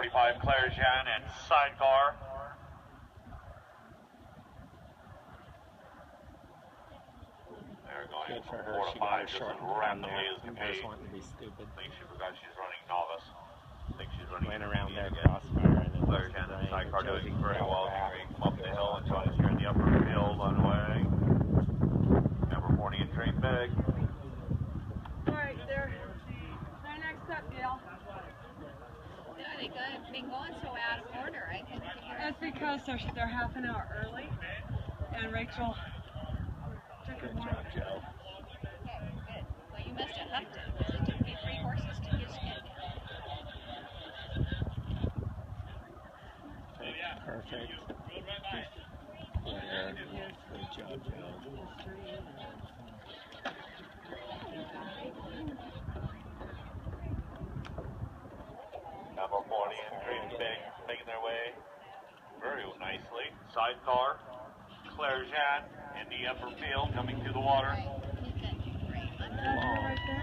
45, Claire Jean, and sidecar. They're going Good for from her. 4 to She 5 got her just short as down randomly there. as can Everybody's be. wanting to be stupid. I think she forgot she's running novice. I think she's running. Went around there, again. crossfire, and then Claire Jean and sidecar doing very well. Getting ready to come up the hill and join us here in the upper field on the way. Number 40 and Trade Big. All right, they're next up, Gail. They've been going so out of order. I couldn't figure out. That's because they're half an hour early, and Rachel took it more. Good job, Joe. Okay, good. Well, you must have huffed it, because it took me 3 horses to just get down. Perfect. Yeah, good job, Joe. Number 40 and Trade Big making their way very nicely. Sidecar, Claire Jean in the upper field coming through the water. Right. Isn't that great? Right there.